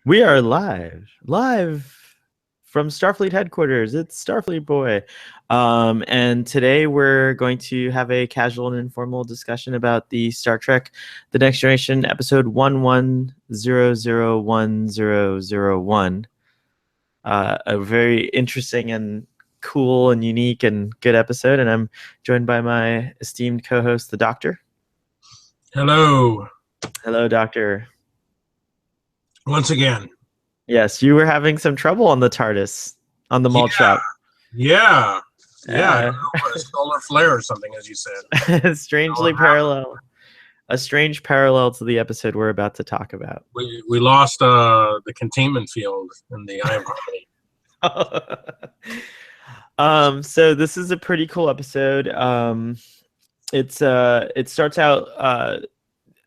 We are live from Starfleet headquarters. It's Starfleet Boy. And today we're going to have a casual and informal discussion about the Star Trek The Next Generation episode 11001001. A very interesting and cool and unique and good episode. And I'm joined by my esteemed co-host, the Doctor. Hello. Hello, Doctor. Once again. Yes, you were having some trouble on the TARDIS, on the malt shop. Yeah. A solar flare or something, as you said. Strangely parallel. A strange parallel to the episode we're about to talk about. We lost the containment field in the Eye of Harmony. So this is a pretty cool episode. It starts out.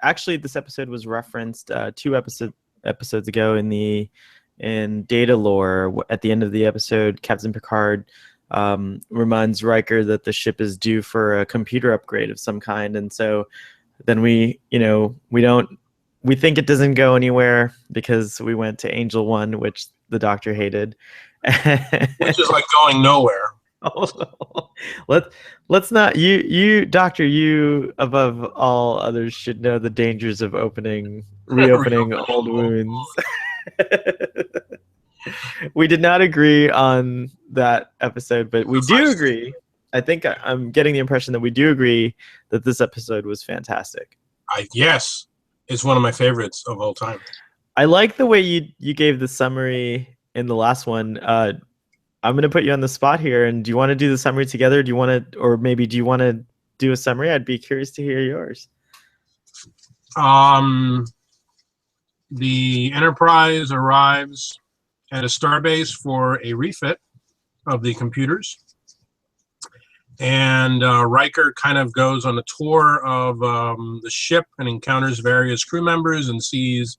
Actually, this episode was referenced two episodes ago in data lore. At the end of the episode, Captain Picard reminds Riker that the ship is due for a computer upgrade of some kind, and so then we think it doesn't go anywhere because we went to Angel 1, which the Doctor hated. Which is like going nowhere. Let's not, you Doctor, you above all others should know the dangers of reopening old wounds. We did not agree on that episode, but we do agree. I think I'm getting the impression that we do agree that this episode was fantastic. Yes, it's one of my favorites of all time. I like the way you gave the summary in the last one. I'm going to put you on the spot here, and do you want to do the summary together? Do you want to, or maybe do you want to do a summary? I'd be curious to hear yours. The Enterprise arrives at a starbase for a refit of the computers. And Riker kind of goes on a tour of the ship and encounters various crew members and sees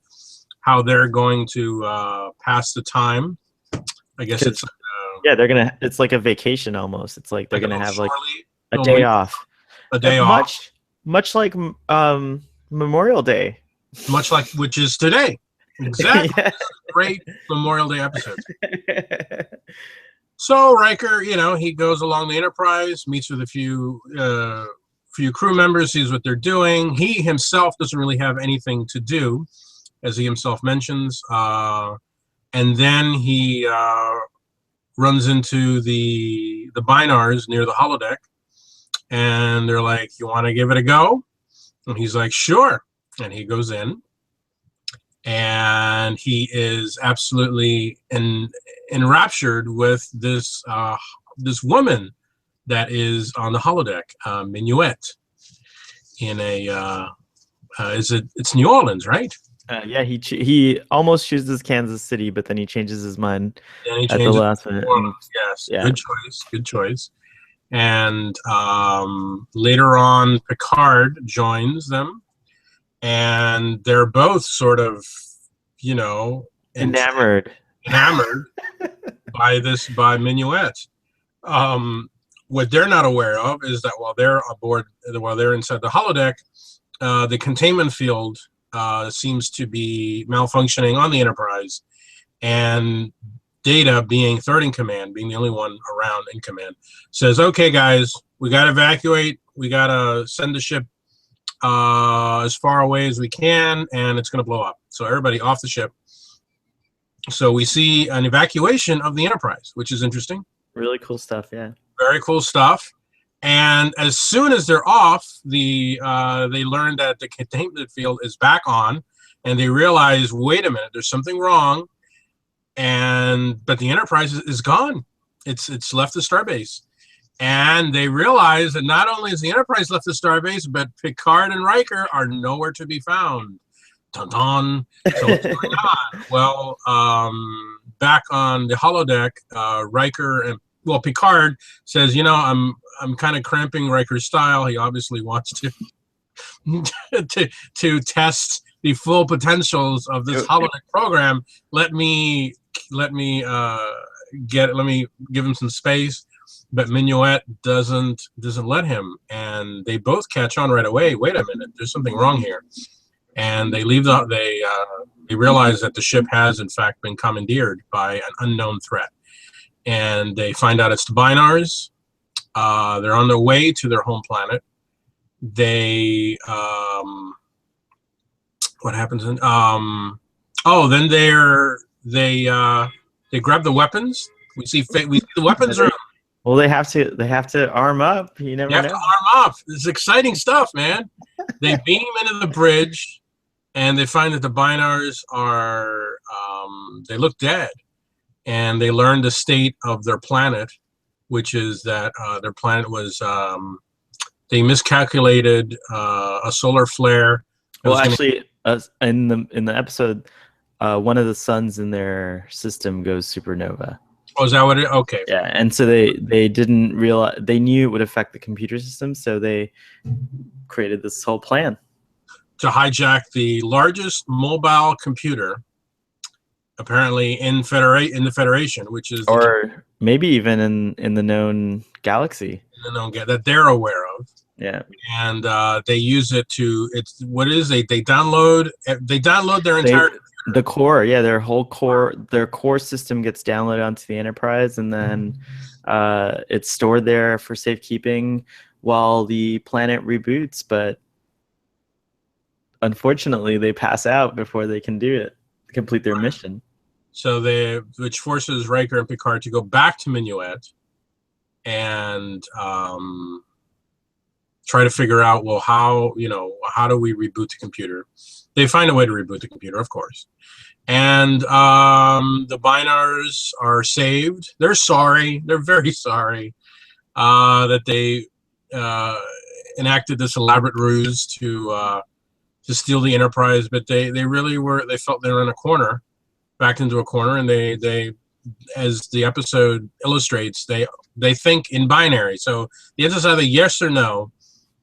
how they're going to pass the time. I guess it's... it's like a vacation almost. It's like they're going to have like a day off. A day off. Much like Memorial Day. Much like, which is today. Exactly. Yeah. Great Memorial Day episode. So Riker, he goes along the Enterprise, meets with a few crew members, sees what they're doing. He himself doesn't really have anything to do, as he himself mentions. And then he runs into the Binars near the holodeck, and they're like, "You want to give it a go?" And he's like, "Sure." And he goes in, and he is absolutely enraptured with this woman that is on the holodeck, Minuet, in it's New Orleans, right? Yeah, he almost chooses Kansas City, but then he changes his mind at the last minute. Yes, yeah. Good choice. And later on, Picard joins them, and they're both sort of, enamored by Minuet. What they're not aware of is that while they're inside the holodeck, the containment field seems to be malfunctioning on the Enterprise, and Data, being third in command, being the only one around in command, says, "Okay, guys, we got to evacuate. We got to send the ship as far away as we can, and it's going to blow up. So everybody off the ship." So we see an evacuation of the Enterprise, which is interesting. Really cool stuff, yeah. Very cool stuff. And as soon as they're off, they learn that the containment field is back on, and they realize, wait a minute, there's something wrong. But the Enterprise is gone. It's left the starbase. And they realize that not only is the Enterprise left the starbase, but Picard and Riker are nowhere to be found. Dun dun. So what's going on? Well, back on the holodeck, Picard says, I'm kind of cramping Riker's style. He obviously wants to to test the full potentials of this holodeck program. Let me give him some space. But Minuet doesn't let him, and they both catch on right away. Wait a minute, there's something wrong here, and they leave They realize that the ship has, in fact, been commandeered by an unknown threat. And they find out it's the Binars. They're on their way to their home planet. They, what happens in, then they grab the weapons. We see the weapons are. Well, they have to arm up. You never know. To arm up. This is exciting stuff, man. They beam into the bridge, and they find that the Binars are, they look dead. And they learn the state of their planet, which is that their planet was, they miscalculated a solar flare. Well, actually, in the episode, one of the suns in their system goes supernova. Oh, is that what it? Okay. Yeah, and so they didn't realize, they knew it would affect the computer system, so they created this whole plan to hijack the largest mobile computer, apparently in the Federation, which is maybe even in the known galaxy. That they're aware of. Yeah. And they use it to they download their entire the core, their whole core system gets downloaded onto the Enterprise, and then it's stored there for safekeeping while the planet reboots, but unfortunately they pass out before they can complete their mission. So which forces Riker and Picard to go back to Minuet and try to figure out, well, how do we reboot the computer? They find a way to reboot the computer, of course. And the Binars are saved. They're sorry. They're very sorry that they enacted this elaborate ruse to steal the Enterprise. But they really were. They felt they were in a corner, backed into a corner, and they as the episode illustrates, they think in binary. So they had to either yes or no,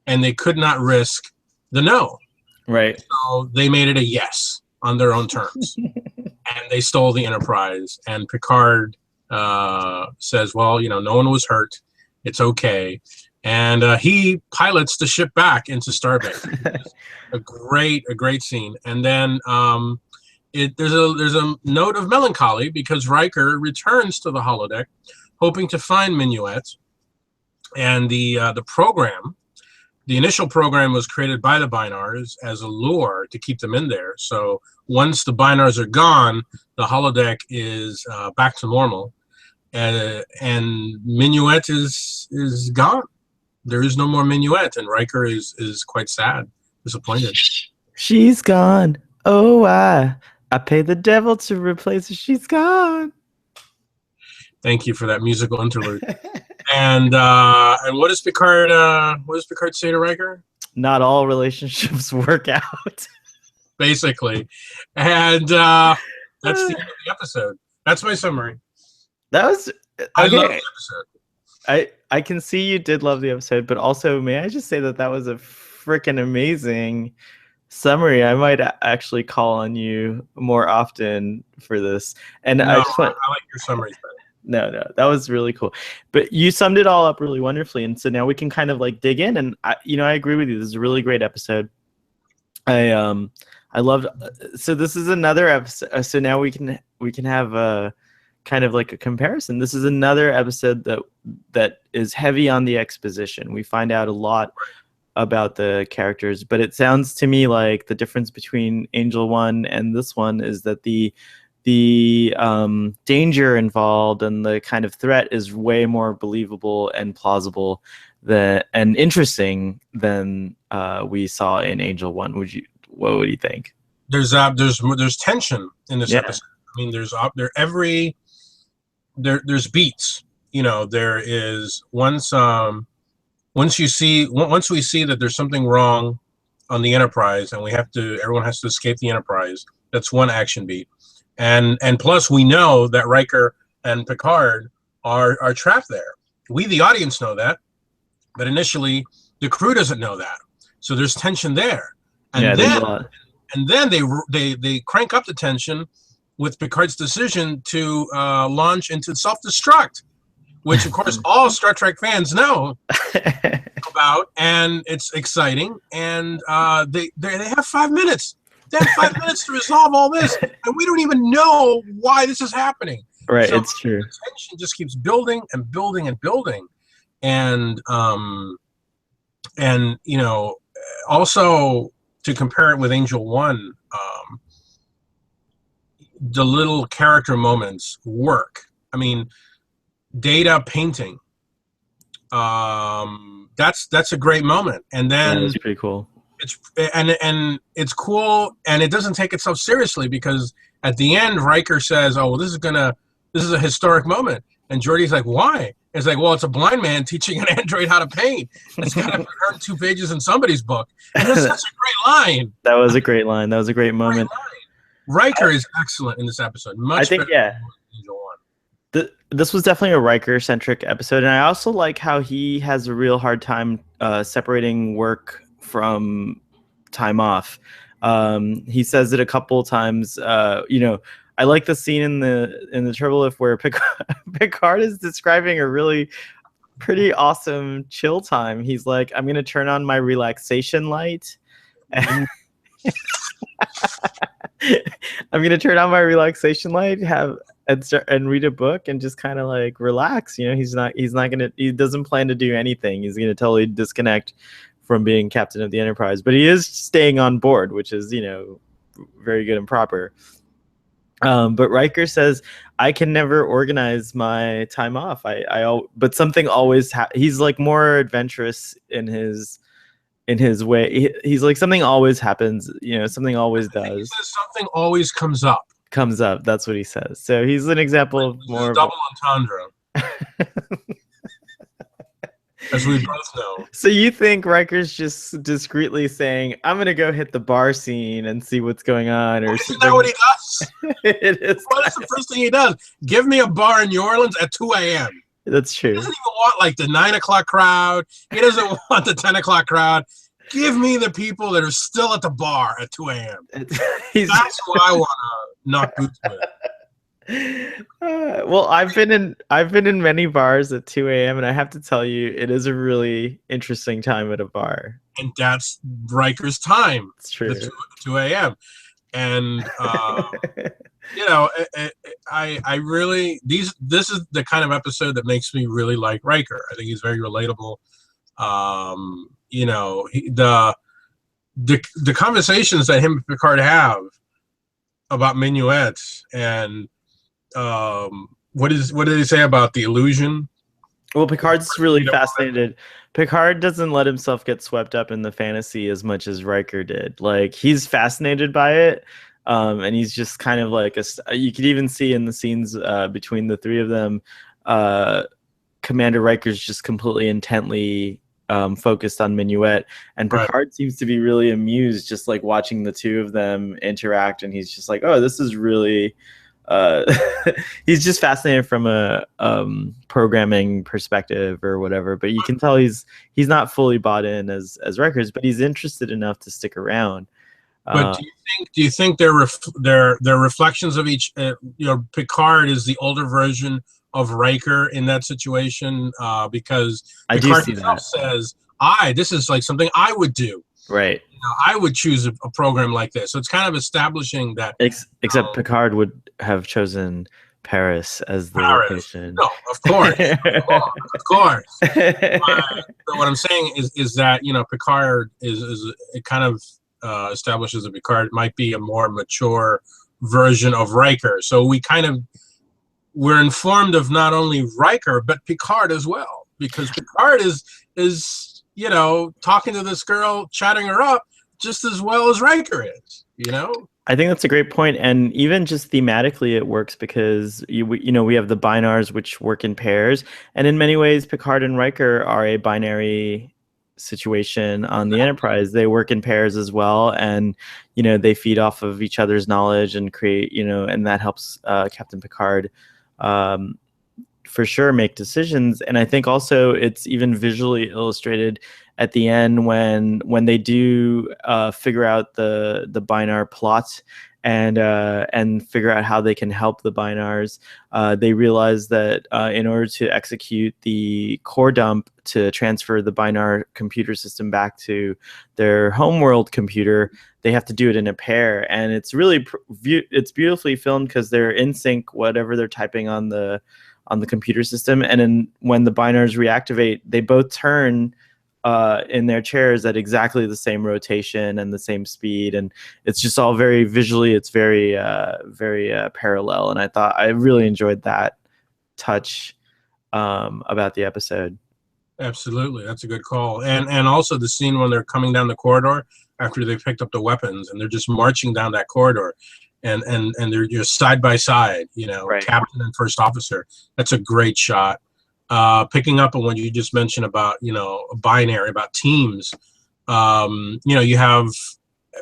and they could not risk the no. Right. So they made it a yes on their own terms. And they stole the Enterprise. And Picard says, well, no one was hurt. It's okay. And he pilots the ship back into starbase. a great scene. And then there's a note of melancholy because Riker returns to the holodeck, hoping to find Minuet. And the program, the initial program, was created by the Binars as a lure to keep them in there. So once the Binars are gone, the holodeck is back to normal, and Minuet is gone. There is no more Minuet, and Riker is quite sad, disappointed. She's gone. Oh, I pay the devil to replace her. She's gone. Thank you for that musical interlude. And what does Picard say to Riker? Not all relationships work out. Basically. And that's the end of the episode. That's my summary. That was okay. I love the episode. I can see you did love the episode, but also may I just say that was a freaking amazing summary. I might actually call on you more often for this. And I like your summaries better. No, that was really cool. But you summed it all up really wonderfully, and so now we can kind of like dig in. And I agree with you. This is a really great episode. I loved. So this is another episode. So now we can have a kind of like a comparison. This is another episode that is heavy on the exposition. We find out a lot about the characters, but it sounds to me like the difference between Angel 1 and this one is that the danger involved and the kind of threat is way more believable and plausible and interesting than we saw in Angel 1. What would you think? There's tension in this episode. I mean, there's beats. There is once we see that there's something wrong on the Enterprise and everyone has to escape the Enterprise. That's one action beat. And plus we know that Riker and Picard are trapped there. We, the audience, know that, but initially the crew doesn't know that. So there's tension there. And then they crank up the tension with Picard's decision to launch into self-destruct, which of course all Star Trek fans know about, and it's exciting. And they have 5 minutes They have 5 minutes to resolve all this, and we don't even know why this is happening. Right, so it's true. The tension just keeps building and building and building, and you know, also to compare it with Angel One, the little character moments work. I mean, Data painting. That's a great moment, and then Yeah, that's pretty cool. And it's cool, and it doesn't take itself seriously, because at the end Riker says, "Oh, well, this is a historic moment," and Geordi's like, "Why?" It's like, "Well, it's a blind man teaching an android how to paint. It's got to earn 2 pages in somebody's book." And that's such a great line. That was a great line. That was a great moment. Riker is excellent in this episode. Much better than Angel One. This was definitely a Riker-centric episode, and I also like how he has a real hard time separating work from time off. He says it a couple times. You know, I like the scene in the Turbolift where Picard is describing a really pretty awesome chill time. He's like, "I'm gonna turn on my relaxation light." I'm gonna turn on my relaxation light, and read a book and just kind of like relax. You know, he doesn't plan to do anything. He's gonna totally disconnect from being captain of the Enterprise, but he is staying on board, which is, you know, very good and proper. But Riker says, "I can never organize my time off. But something always he's like more adventurous in his way. He's like, something always happens, you know, something always does." He says something always comes up. That's what he says. So he's an example of more double entendre. As we both know. So you think Riker's just discreetly saying, "I'm gonna go hit the bar scene and see what's going on," or isn't that what he does? It is. What is the first thing he does? Give me a bar in New Orleans at 2 a.m. That's true. He doesn't even want like the 9 o'clock crowd. He doesn't want the 10 o'clock crowd. Give me the people that are still at the bar at 2 a.m. That's what I want to knock boots with. Well, I've been in many bars at 2 a.m. and I have to tell you, it is a really interesting time at a bar. And that's Riker's time. It's true. 2 a.m. And you know, I really this is the kind of episode that makes me really like Riker. I think he's very relatable. You know, the conversations that him and Picard have about Minuet and what did he say about the illusion? Well, Picard's really fascinated. Picard doesn't let himself get swept up in the fantasy as much as Riker did. Like, he's fascinated by it, and he's just kind of like you could even see in the scenes between the three of them, Commander Riker's just completely intently focused on Minuet, and Picard seems to be really amused just like watching the two of them interact, and he's just like, "Oh, this is really." He's just fascinated from a programming perspective or whatever, but you can tell he's not fully bought in as Riker's, but he's interested enough to stick around. But do you think they're reflections of each? You know, Picard is the older version of Riker in that situation, because Picard himself says, "This is like something I would do." Right. You know, I would choose a program like this. So it's kind of establishing that. Except Picard would have chosen Paris as the location. No, of course, of course. But what I'm saying is that, you know, Picard is it kind of establishes that Picard might be a more mature version of Riker. So we're informed of not only Riker but Picard as well, because Picard is you know, talking to this girl, chatting her up just as well as Riker is, you know? I think that's a great point. And even just thematically, it works because, you know, we have the Binars, which work in pairs. And in many ways, Picard and Riker are a binary situation on the Enterprise. They work in pairs as well. And, you know, they feed off of each other's knowledge and create, you know, and that helps Captain Picard for sure make decisions. And I think also it's even visually illustrated at the end when they do figure out the Binar plot, and figure out how they can help the Binars. They realize that in order to execute the core dump to transfer the Binar computer system back to their homeworld computer, they have to do it in a pair, and it's really it's beautifully filmed because they're in sync, whatever they're typing on the computer system, and then when the Binars reactivate, they both turn in their chairs at exactly the same rotation and the same speed, and it's just all very visually, it's very parallel, and I really enjoyed that touch about the episode. Absolutely, that's a good call. And also the scene when they're coming down the corridor after they picked up the weapons and they're just marching down that corridor, and they're just side by side, you know, right. Captain and first officer. That's a great shot. Picking up on what you just mentioned about, you know, binary, about teams. You know, you have,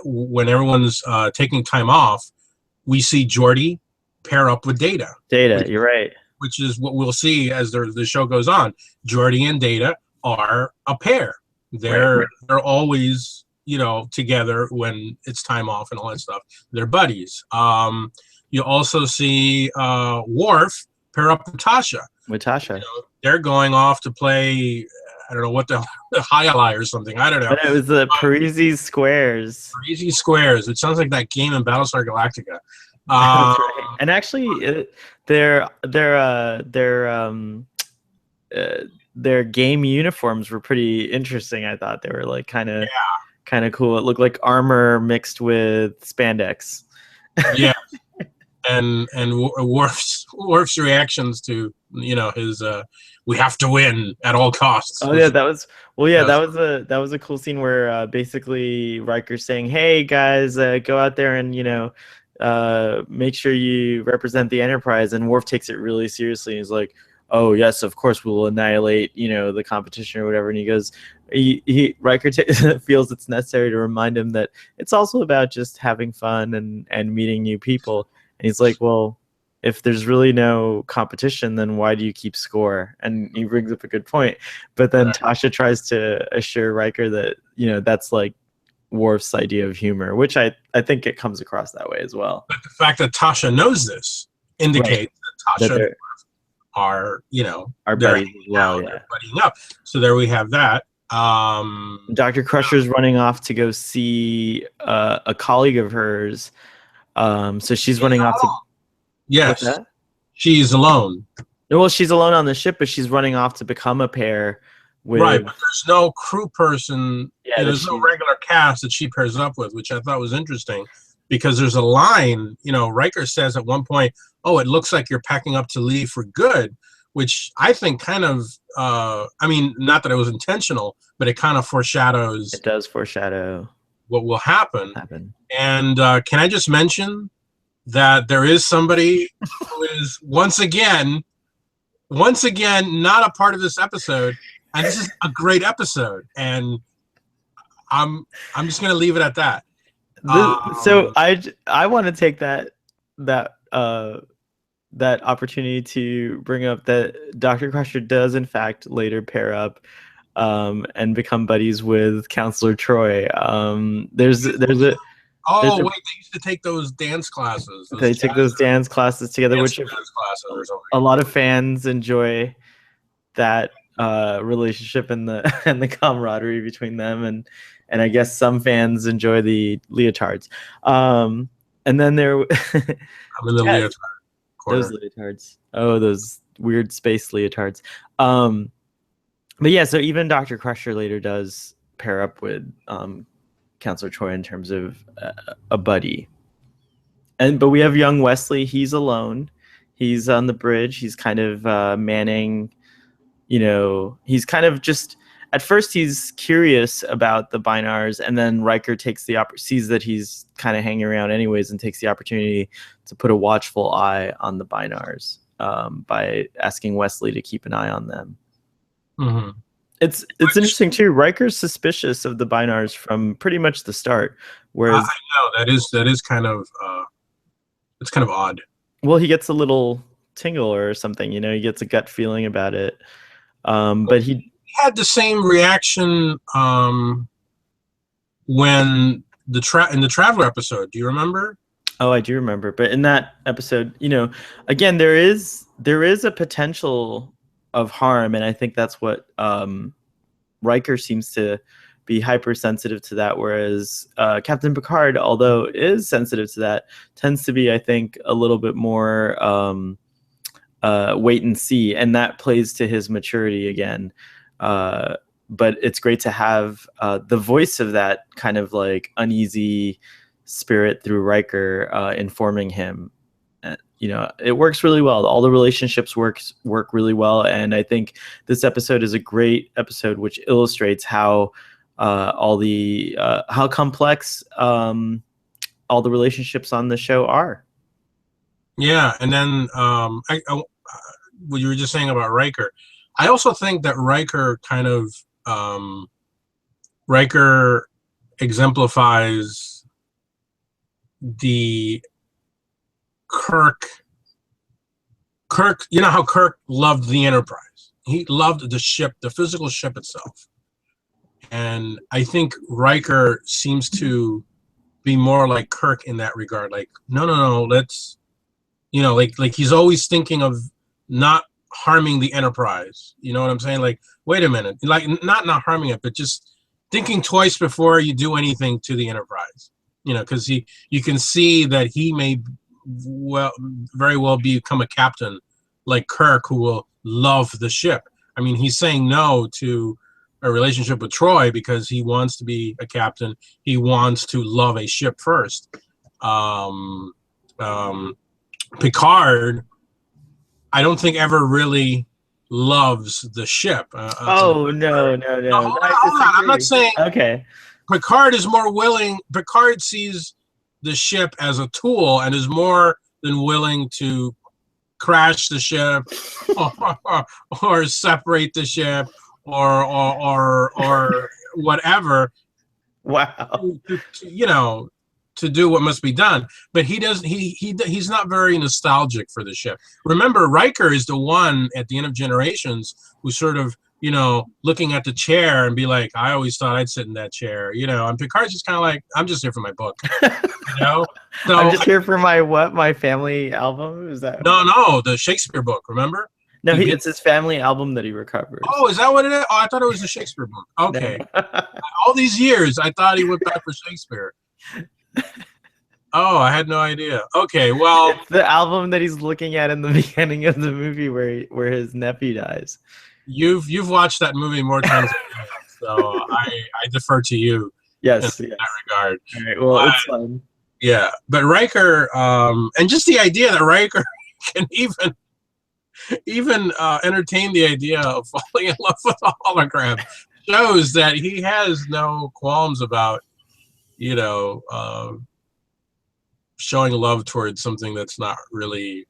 when everyone's taking time off, we see Geordi pair up with Data. You're right. Which is what we'll see as the show goes on. Geordi and Data are a pair. They're always, you know, together when it's time off and all that stuff. They're buddies. You also see Worf pair up with Tasha. You know, they're going off to play, I don't know what the Highlight or something. I don't know. But it was the Parisi Squares. Parisi Squares. It sounds like that game in Battlestar Galactica. That's right. And actually, their game uniforms were pretty interesting. I thought they were like kind of cool. It looked like armor mixed with spandex. Yeah, and Worf's reactions to, you know, his we have to win at all costs. Oh yeah, that was a cool scene where basically Riker's saying, "Hey guys, go out there and, you know, make sure you represent the Enterprise," and Worf takes it really seriously. He's like, "Oh yes, of course we'll annihilate, you know, the competition or whatever." And he goes, Riker feels it's necessary to remind him that it's also about just having fun and meeting new people. And he's like, "Well, if there's really no competition, then why do you keep score?" And he brings up a good point. But then Tasha tries to assure Riker that, you know, that's like Worf's idea of humor, which I think it comes across that way as well. But the fact that Tasha knows this indicates that Tasha and Worf are, you know, our buddies as well. They're buddying up. So there we have that. Dr. Crusher's running off to go see a colleague of hers. So she's running off to. Yes, she's alone. Well, she's alone on the ship, but she's running off to become a pair with. Right, but there's no crew person. Yeah, there's no regular cast that she pairs up with, which I thought was interesting, because there's a line. You know, Riker says at one point, "Oh, it looks like you're packing up to leave for good," which I think kind of. I mean, not that it was intentional, but it kind of foreshadows. It does foreshadow what will happen. And can I just mention that there is somebody who is once again not a part of this episode, and this is a great episode, and I'm just gonna leave it at that. So I want to take that opportunity to bring up that Dr. Crusher does in fact later pair up and become buddies with Counselor Troy. There's a wait, they used to take those dance classes. They take those dance classes together, which a lot of fans enjoy that relationship and the camaraderie between them, and I guess some fans enjoy the leotards. And then there, I'm in the leotard corner. Those leotards. Oh, those weird space leotards. But yeah, so even Dr. Crusher later does pair up with Counselor Troy in terms of a buddy. But we have young Wesley. He's alone. He's on the bridge. He's kind of manning, you know, he's kind of just, at first he's curious about the Binars, and then Riker sees that he's kind of hanging around anyways and takes the opportunity to put a watchful eye on the Binars by asking Wesley to keep an eye on them. Mm-hmm. It's interesting too. Riker's suspicious of the Binars from pretty much the start, whereas I know that is kind of it's kind of odd. Well, he gets a little tingle or something, you know, he gets a gut feeling about it. But he had the same reaction when in the Traveler episode. Do you remember? Oh, I do remember. But in that episode, again, there is a potential of harm, and I think that's what Riker seems to be hypersensitive to that, whereas Captain Picard, although is sensitive to that, tends to be, I think, a little bit more wait and see, and that plays to his maturity again. But it's great to have the voice of that kind of like uneasy spirit through Riker informing him. It works really well. All the relationships work really well, and I think this episode is a great episode, which illustrates how how complex all the relationships on the show are. Yeah, and then what you were just saying about Riker, I also think that Riker exemplifies the Kirk. You know how Kirk loved the Enterprise. He loved the ship, the physical ship itself. And I think Riker seems to be more like Kirk in that regard. Like, no, let's, like he's always thinking of not harming the Enterprise. You know what I'm saying? Like, wait a minute, like not harming it, but just thinking twice before you do anything to the Enterprise. Because you can see that he may very well become a captain like Kirk, who will love the ship. I mean, he's saying no to a relationship with Troy because he wants to be a captain. He wants to love a ship first. Picard, I don't think ever really loves the ship. No. Hold on. I'm not saying. Okay. Picard is more willing. Picard sees the ship as a tool and is more than willing to crash the ship or separate the ship or whatever. Wow. To do what must be done, but he doesn't. He's not very nostalgic for the ship. Remember, Riker is the one at the end of Generations who sort of, looking at the chair and be like, I always thought I'd sit in that chair, and Picard's just kind of like, I'm just here for my book, So I'm just here for my family album. Is that no the Shakespeare book? Remember? No, it's his family album that he recovers. Oh, is that what it is? Oh, I thought it was the Shakespeare book. Okay. No. All these years, I thought he went back for Shakespeare. Oh, I had no idea. Okay, well, it's the album that he's looking at in the beginning of the movie where his nephew dies. You've watched that movie more times than I have, so I defer to you. Yes, in that regard. All right, well, it's fun. Yeah, but Riker, and just the idea that Riker can even entertain the idea of falling in love with a hologram shows that he has no qualms about, showing love towards something that's not really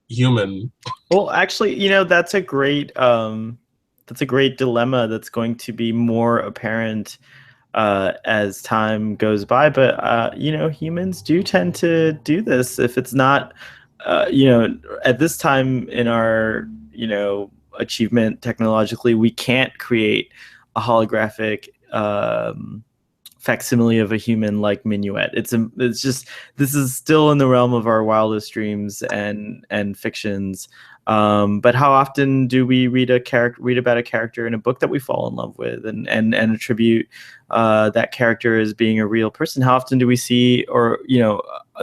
human. Well, actually, that's a great dilemma that's going to be more apparent as time goes by. But humans do tend to do this. If it's not, at this time in our achievement technologically, we can't create a holographic facsimile of a human like Minuet. It's just, this is still in the realm of our wildest dreams and fictions. But how often do we read about a character in a book that we fall in love with and attribute that character as being a real person? How often do we see, or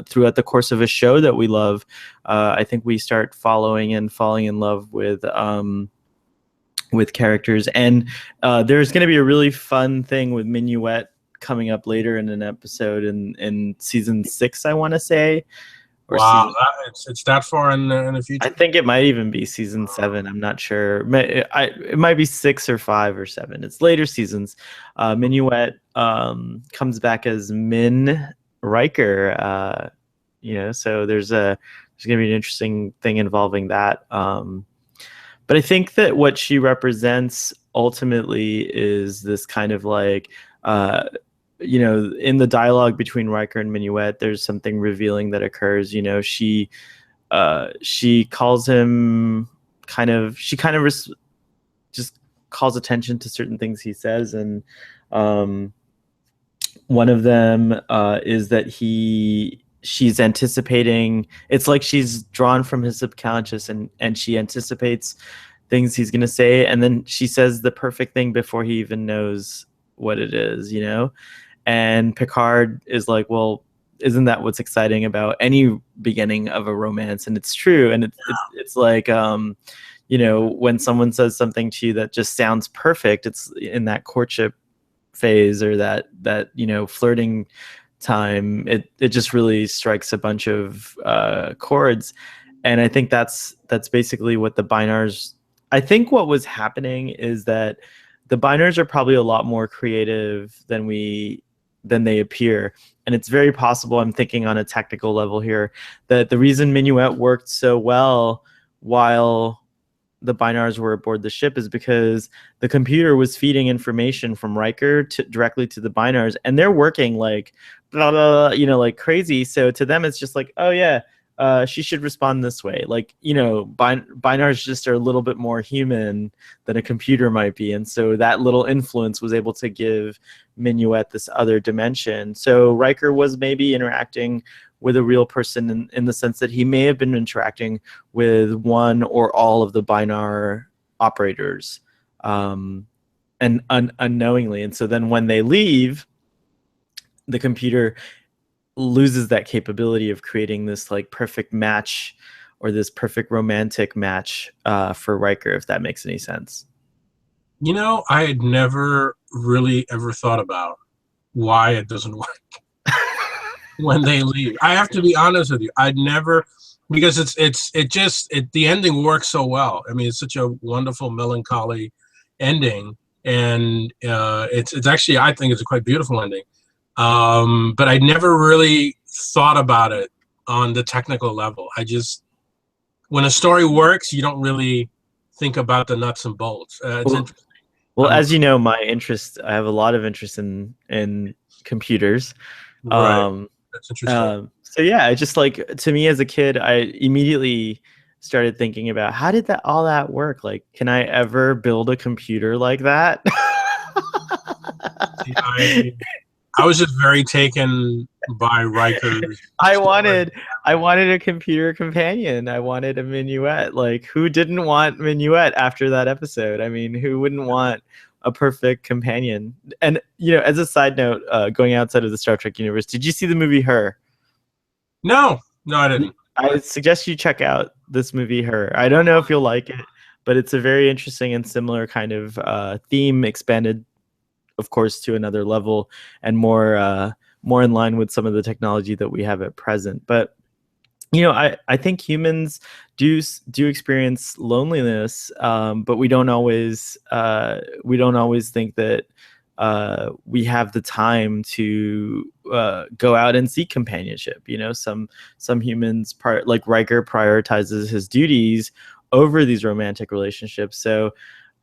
throughout the course of a show that we love, I think we start following and falling in love with characters. And there's going to be a really fun thing with Minuet coming up later in an episode in season 6, I want to say. Wow, it's that far in the future. I think it might even be season 7. I'm not sure. It might be 6 or 5 or 7. It's later seasons. Minuet comes back as Min Riker. So there's going to be an interesting thing involving that. But I think that what she represents ultimately is this kind of like, in the dialogue between Riker and Minuet, there's something revealing that occurs. She calls him just calls attention to certain things he says. And one of them is that he she's anticipating. It's like she's drawn from his subconscious, and she anticipates things he's gonna say, and then she says the perfect thing before he even knows what it is, you know. And Picard is like, well, isn't that what's exciting about any beginning of a romance? And it's true. And it's like, you know, when someone says something to you that just sounds perfect, it's in that courtship phase, or that you know, flirting time. It just really strikes a bunch of chords. And I think that's basically what the Binars. I think what was happening is that the Binars are probably a lot more creative than they appear. And it's very possible, I'm thinking on a technical level here, that the reason Minuet worked so well while the Binars were aboard the ship is because the computer was feeding information from Riker directly to the Binars, and they're working like blah, blah, blah, you know, like crazy. So to them, it's just like, oh yeah, she should respond this way. Like, you know, Binars just are a little bit more human than a computer might be. And so that little influence was able to give Minuet this other dimension. So Riker was maybe interacting with a real person in the sense that he may have been interacting with one or all of the Binar operators, and unknowingly. And so then when they leave, the computer loses that capability of creating this like perfect match, or this perfect romantic match for Riker, if that makes any sense. You know, I had never really ever thought about why it doesn't work when they leave. I have to be honest with you. I'd never, because the ending works so well. I mean, it's such a wonderful, melancholy ending, and it's actually, I think it's a quite beautiful ending. But I never really thought about it on the technical level. When a story works, you don't really think about the nuts and bolts. It's interesting. Well, as you know, I have a lot of interest in computers. Right. That's interesting. So yeah, I just, like, to me as a kid, I immediately started thinking about, how did all that work? Like, can I ever build a computer like that? I was just very taken by Riker's I wanted a computer companion. I wanted a Minuet. Like, who didn't want Minuet after that episode? I mean, who wouldn't want a perfect companion? And, you know, as a side note, going outside of the Star Trek universe, did you see the movie Her? No, I didn't. I suggest you check out this movie Her. I don't know if you'll like it, but it's a very interesting and similar kind of theme, expanded, of course, to another level, and more in line with some of the technology that we have at present. But, you know, I think humans do experience loneliness, but we don't always think that we have the time to go out and seek companionship. You know, some humans, like Riker, prioritizes his duties over these romantic relationships. So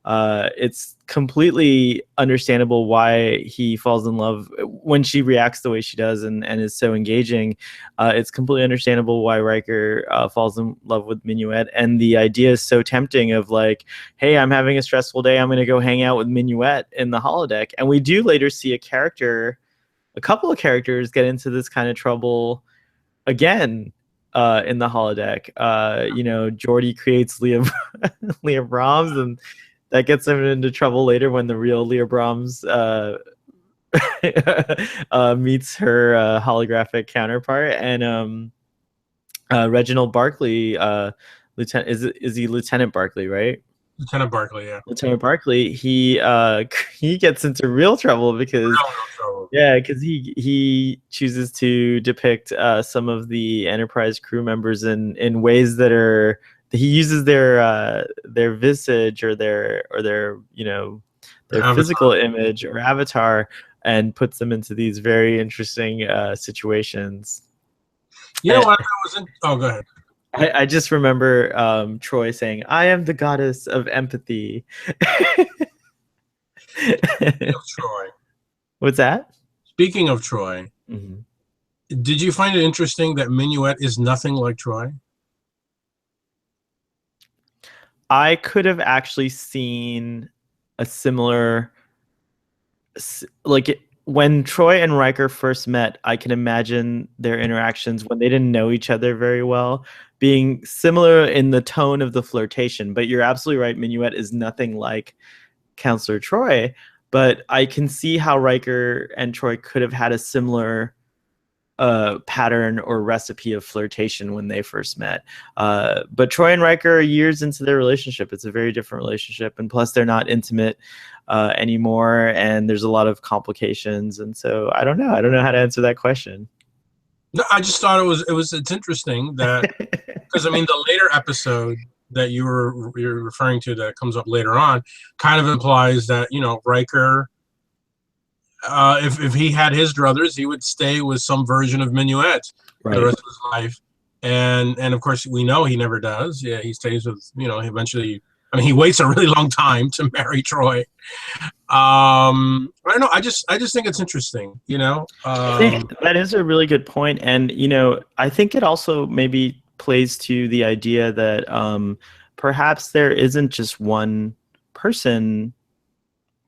it's completely understandable why he falls in love when she reacts the way she does, and is so engaging. It's completely understandable why Riker falls in love with Minuet, and the idea is so tempting of like, hey, I'm having a stressful day, I'm going to go hang out with Minuet in the holodeck. And we do later see a couple of characters get into this kind of trouble again in the holodeck. You know, Geordi creates Leah Brahms, and that gets him into trouble later when the real Leah Brahms meets her holographic counterpart. And Reginald Barclay, Lieutenant, is he Lieutenant Barclay, right? Lieutenant Barclay, yeah. Lieutenant Barclay, he gets into real trouble because he chooses to depict some of the Enterprise crew members in ways that are, he uses their visage or their you know, their physical image or avatar, and puts them into these very interesting situations. You know what? Oh, go ahead. I just remember Troy saying, "I am the goddess of empathy." Troy. What's that? Speaking of Troy, did you find it interesting that Minuet is nothing like Troy? I could have actually seen a similar, like, when Troy and Riker first met, I can imagine their interactions when they didn't know each other very well being similar in the tone of the flirtation. But you're absolutely right. Minuet is nothing like Counselor Troy. But I can see how Riker and Troy could have had a similar pattern or recipe of flirtation when they first met. But Troy and Riker are years into their relationship. It's a very different relationship. And plus, they're not intimate anymore. And there's a lot of complications. And so I don't know. I don't know how to answer that question. No, I just thought it's interesting that, because I mean, the later episode that you're referring to that comes up later on kind of implies that, you know, Riker, if he had his druthers, he would stay with some version of Minuet for the rest of his life. And of course, we know he never does. Yeah, he stays with, you know, eventually. I mean, he waits a really long time to marry Troy. I don't know. I just think it's interesting, you know. I think that is a really good point. And, you know, I think it also maybe plays to the idea that perhaps there isn't just one person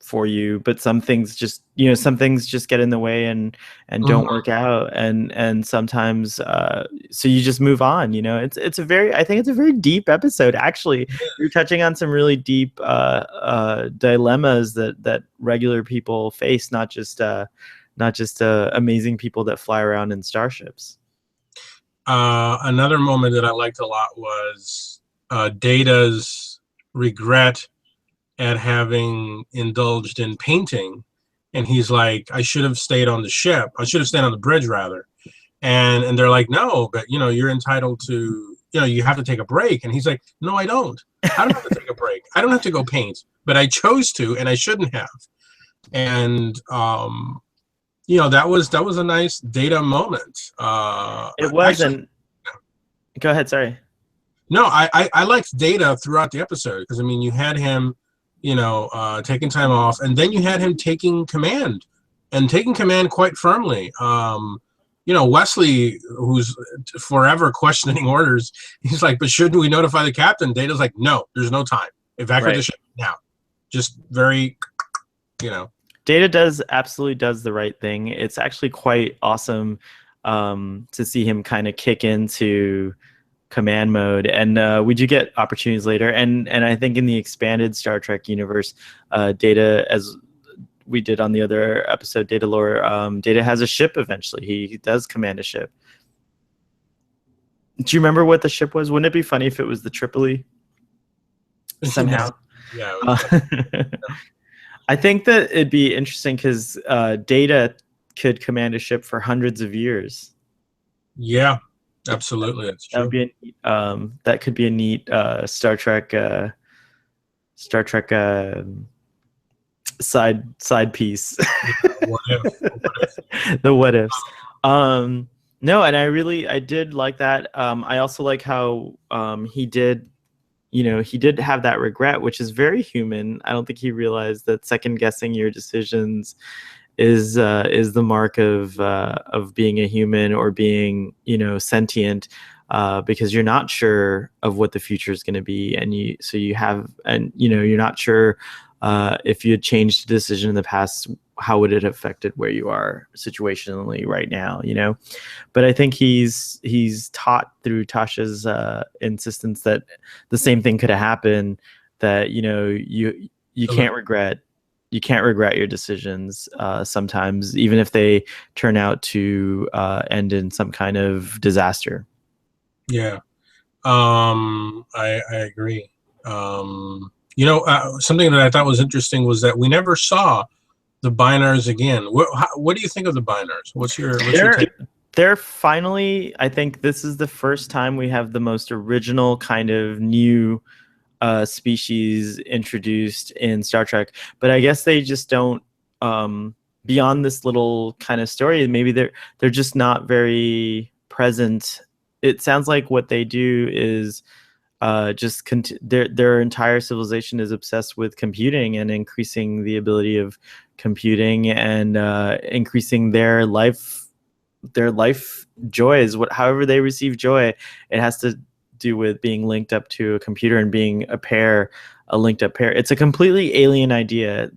for you, but some things just, you know, some things just get in the way and don't work out, and sometimes so you just move on, you know. It's a very, I think it's a very deep episode, actually. You're touching on some really deep dilemmas that regular people face, not just amazing people that fly around in starships. Another moment that I liked a lot was Data's regret at having indulged in painting, and he's like, I should have stayed on the ship. I should have stayed on the bridge, rather. And they're like, no, but you know, you're entitled to, you know, you have to take a break. And he's like, no, I don't. I don't have to take a break. I don't have to go paint, but I chose to, and I shouldn't have. And you know, that was a nice Data moment. It wasn't. Go ahead. Sorry. No, I liked Data throughout the episode, because I mean, you had him, you know, taking time off, and then you had him taking command quite firmly. You know, Wesley, who's forever questioning orders, he's like, but shouldn't we notify the captain? Data's like, no, there's no time. Evacuate the ship now. Just very, you know. Data absolutely does the right thing. It's actually quite awesome to see him kind of kick into command mode, and we do get opportunities later, and I think in the expanded Star Trek universe, Data, as we did on the other episode, Data Lore, Data has a ship eventually. He does command a ship. Do you remember what the ship was? Wouldn't it be funny if it was the Tripoli somehow? Yeah. I think that it'd be interesting because Data could command a ship for hundreds of years. Yeah. Absolutely, that's true. That would be that could be a neat Star Trek side piece. What if? The what ifs. No, and I did like that. I also like how he did have that regret, which is very human. I don't think he realized that second guessing your decisions is the mark of being a human, or being, you know, sentient, because you're not sure of what the future is going to be, and you're not sure if you had changed a decision in the past, how would it have affected where you are situationally right now, you know. But I think he's taught through Tasha's insistence that the same thing could have happened, that, you know, you can't regret your decisions sometimes, even if they turn out to end in some kind of disaster. Yeah, I agree. You know, something that I thought was interesting was that we never saw the Binars again. What do you think of the Binars? What's your take? They're finally, I think this is the first time we have the most original kind of new species introduced in Star Trek, but I guess they just don't, beyond this little kind of story, maybe they're just not very present. It sounds like what they do is their entire civilization is obsessed with computing and increasing the ability of computing, and increasing their life joys. However they receive joy, it has to do with being linked up to a computer and being a linked up pair. It's a completely alien idea.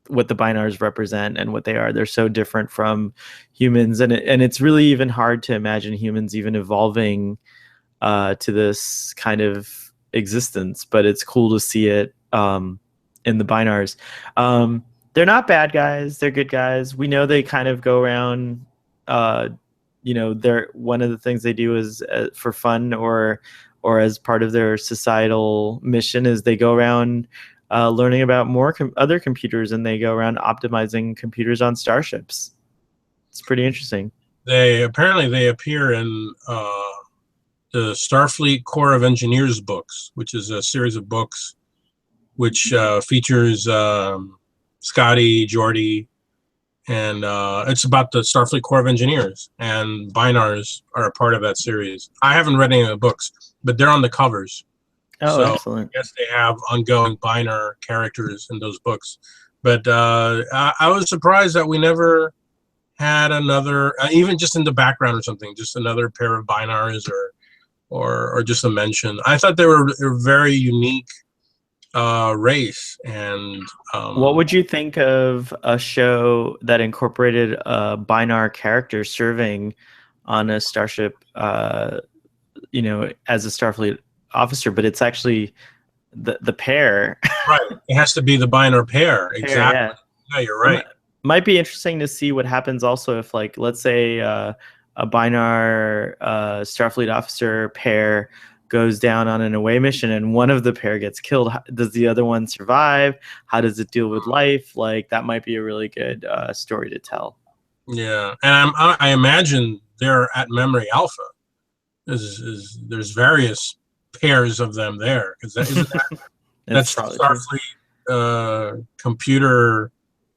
what the Binars represent and what they are. They're so different from humans, and it's really even hard to imagine humans even evolving to this kind of existence. But it's cool to see it in the Binars. They're not bad guys; they're good guys. We know they kind of go around. They're one of the things they do is for fun or as part of their societal mission is they go around learning about more other computers, and they go around optimizing computers on starships. It's pretty interesting. They appear in the Starfleet Corps of Engineers books, which is a series of books which features Scotty, Geordi, and it's about the Starfleet Corps of Engineers, and Binars are a part of that series. I haven't read any of the books, but they're on the covers. Oh, so excellent. I guess they have ongoing Binar characters in those books. But I was surprised that we never had another, even just in the background or something, just another pair of Binars or just a mention. I thought they were a very unique race. And what would you think of a show that incorporated a Binar character serving on a starship, as a Starfleet officer, but it's actually the pair? Right. It has to be the Binar pair. Exactly. Yeah, you're right. Might be interesting to see what happens also if, like, let's say a Binar Starfleet officer pair goes down on an away mission and one of the pair gets killed. Does the other one survive? How does it deal with life? Like, that might be a really good story to tell. Yeah, and I imagine they're at Memory Alpha. There's various pairs of them there, because that's Starfleet computer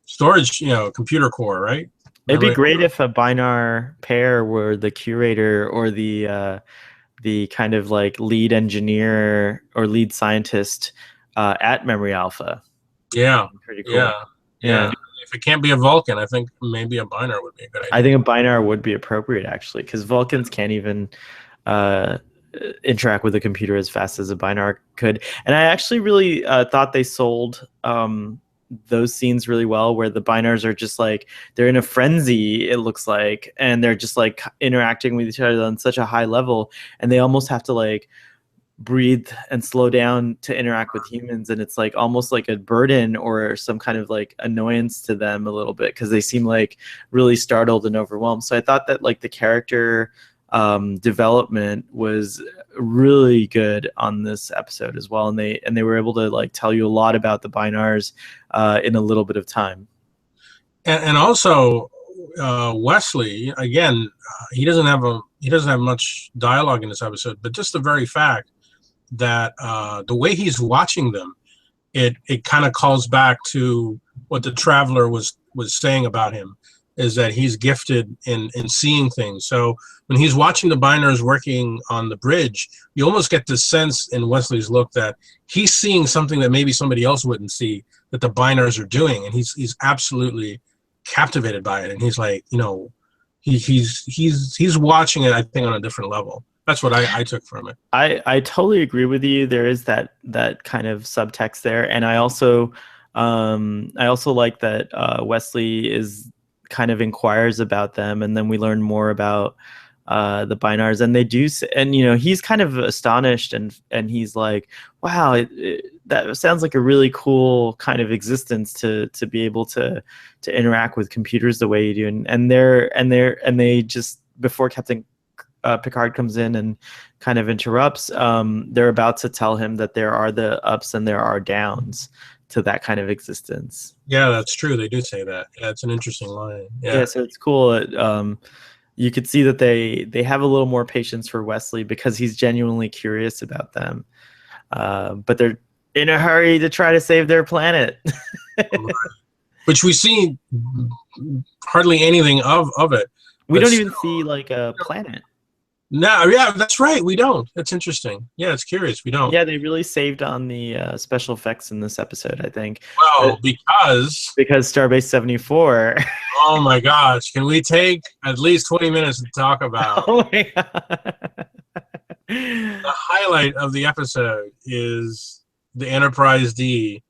storage, computer core, right? It'd be great if a Binar pair were the curator or the kind of like lead engineer or lead scientist at Memory Alpha. Yeah, pretty cool. Yeah. If it can't be a Vulcan, I think maybe a Binar would be a good idea. I think a Binar would be appropriate, actually, because Vulcans can't even interact with a computer as fast as a Binar could. And I actually really thought they sold those scenes really well, where the Binars are just like, they're in a frenzy, it looks like, and they're just like interacting with each other on such a high level, and they almost have to like breathe and slow down to interact with humans, and it's like almost like a burden or some kind of like annoyance to them a little bit, because they seem like really startled and overwhelmed. So I thought that like the character development was really good on this episode as well, and they were able to like tell you a lot about the Binars in a little bit of time. And also Wesley, again, he doesn't have much dialogue in this episode, but just the very fact that the way he's watching them, it kind of calls back to what the Traveler was saying about him, is that he's gifted in seeing things. So when he's watching the Binars working on the bridge, you almost get this sense in Wesley's look that he's seeing something that maybe somebody else wouldn't see, that the Binars are doing, and he's absolutely captivated by it. And he's like, he's watching it, I think, on a different level. That's what I took from it. I totally agree with you. There is that kind of subtext there, and I also like that Wesley is kind of inquires about them, and then we learn more about the Binars, and they do, and he's kind of astonished, and he's like, wow, that sounds like a really cool kind of existence to be able to interact with computers the way you do, and they just, before Captain Picard comes in and kind of interrupts, they're about to tell him that there are the ups and there are downs to that kind of existence. Yeah, that's true. They do say that. Yeah, it's an interesting line. Yeah, so it's cool. You could see that they have a little more patience for Wesley, because he's genuinely curious about them. But they're in a hurry to try to save their planet. Which we see hardly anything of it. We don't even see like a planet. No, yeah, that's right. We don't. That's interesting. Yeah, it's curious. We don't. Yeah, they really saved on the special effects in this episode, I think. Well, because Starbase 74. Oh my gosh! Can we take at least 20 minutes to talk about? Oh my god! The highlight of the episode is the Enterprise D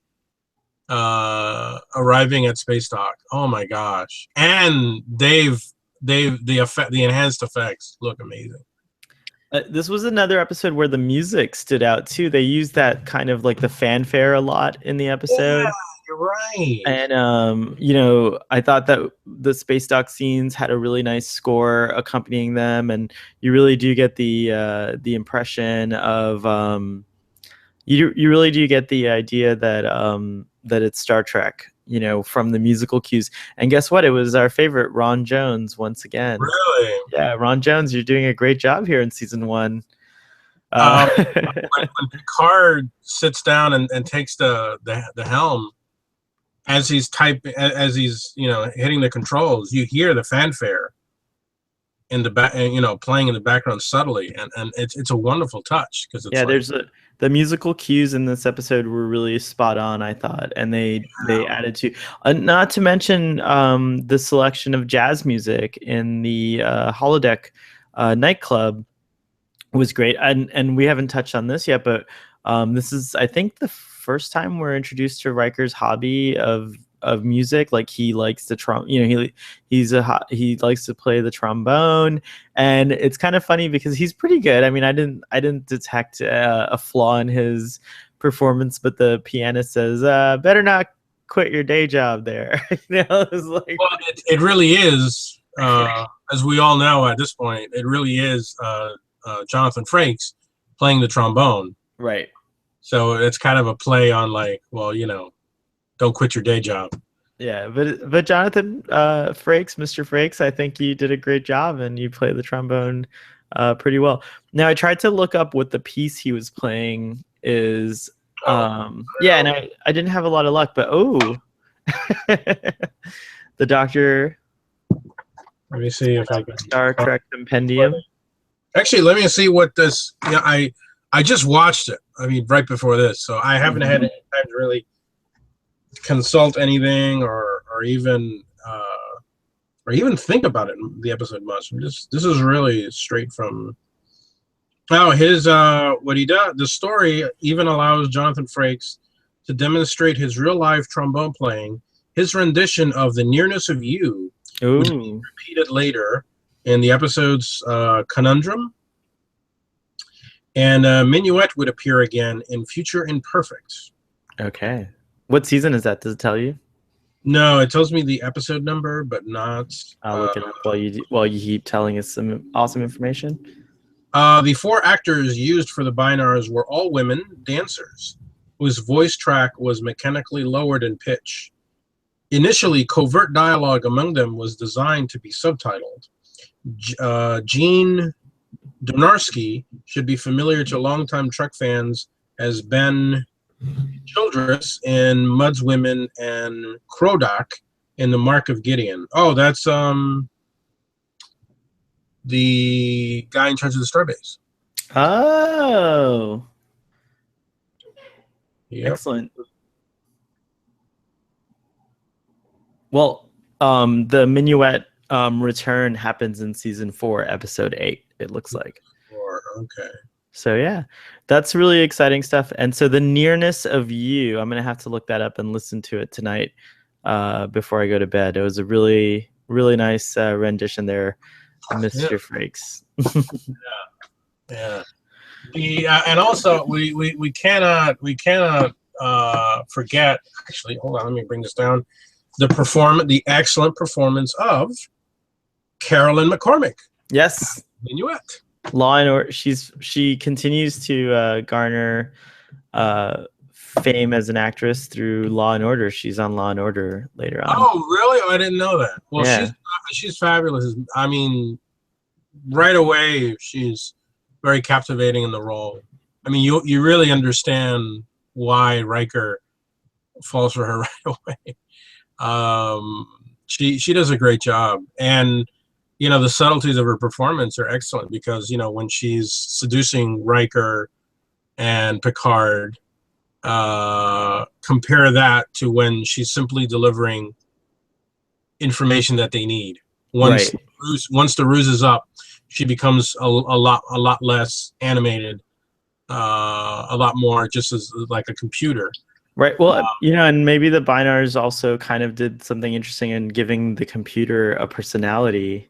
arriving at space dock. Oh my gosh! And the enhanced effects look amazing. This was another episode where the music stood out too. They used that kind of like the fanfare a lot in the episode. Yeah, you're right. And you know, I thought that the space dock scenes had a really nice score accompanying them, and you really do get the impression of you really do get the idea that that it's Star Trek, you know, from the musical cues. And guess what? It was our favorite Ron Jones once again. Really? Yeah, Ron Jones, you're doing a great job here in season 1. When Picard sits down and takes the helm, as he's hitting the controls, you hear the fanfare in the back, playing in the background subtly, and it's a wonderful touch because it's there's the musical cues in this episode were really spot on, I thought, and they added to, not to mention the selection of jazz music in the holodeck nightclub was great, and we haven't touched on this yet, but this is, I think, the first time we're introduced to Riker's hobby of music. Like, he likes the he likes to play the trombone, and it's kind of funny because he's pretty good. I mean, I didn't detect a flaw in his performance, but the pianist says, "Better not quit your day job there." You know, it's like, well, it really is, as we all know at this point, it really is Jonathan Frakes playing the trombone. Right. So it's kind of a play on, like, well, don't quit your day job. Yeah, but Jonathan Frakes, Mr. Frakes, I think you did a great job, and you play the trombone pretty well. Now, I tried to look up what the piece he was playing is. Yeah, and I didn't have a lot of luck, but the Doctor. Let me see if I can. Star Trek Compendium. Actually, let me see what this. Yeah, I just watched it. I mean, right before this, so I haven't had any time to really consult anything or even think about it in the episode much. This is really straight from. Now, his what he does. The story even allows Jonathan Frakes to demonstrate his real life trombone playing. His rendition of "The Nearness of You" would be repeated later in the episode's Conundrum. And Minuet would appear again in Future Imperfect. Okay. What season is that? Does it tell you? No, it tells me the episode number, but not. I'll look it up while you keep telling us some awesome information. The 4 actors used for the Binars were all women dancers, whose voice track was mechanically lowered in pitch. Initially, covert dialogue among them was designed to be subtitled. Gene Donarski should be familiar to longtime Trek fans as Ben Childress in Mud's Women and Krodak in The Mark of Gideon. Oh, that's the guy in charge of the starbase. Oh, yep. Excellent. Well, the Minuet return happens in season 4, episode 8. It looks like. Okay. So yeah, that's really exciting stuff. And so the Nearness of You, I'm gonna have to look that up and listen to it tonight before I go to bed. It was a really, really nice rendition there, Mr. Frakes. Yeah. And also we cannot forget. Actually, hold on. Let me bring this down. The excellent performance of Carolyn McCormick. Yes. Minuet. Law and Order. She continues to garner fame as an actress through Law and Order. She's on Law and Order later on. Oh, really? Oh, I didn't know that. Well, yeah. She's fabulous. I mean, right away she's very captivating in the role. I mean, you really understand why Riker falls for her right away. She does a great job, and the subtleties of her performance are excellent because, when she's seducing Riker and Picard, compare that to when she's simply delivering information that they need. Once the ruse is up, she becomes a lot less animated, a lot more just as like a computer. Right. Well, and maybe the Binars also kind of did something interesting in giving the computer a personality